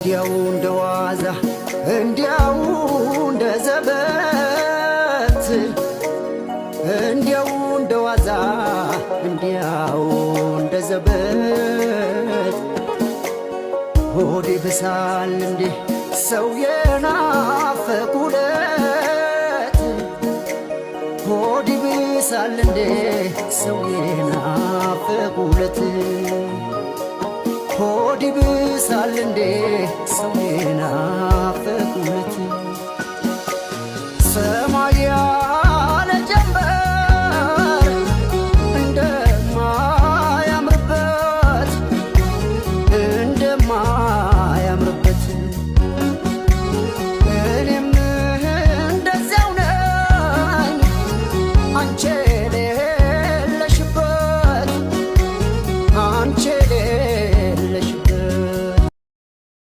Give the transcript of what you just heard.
እንዲያው እንደዋዛ እንዲያው እንደዘበት እንዲያው እንደዋዛ እንዲያው እንደዘበት ሆዴ ብሳል እንዴ ሰው የናፈቁለት ሆዴ ብሳል እንዴ ሰው የናፈቁለት ሆዴ ብሳል እንዴ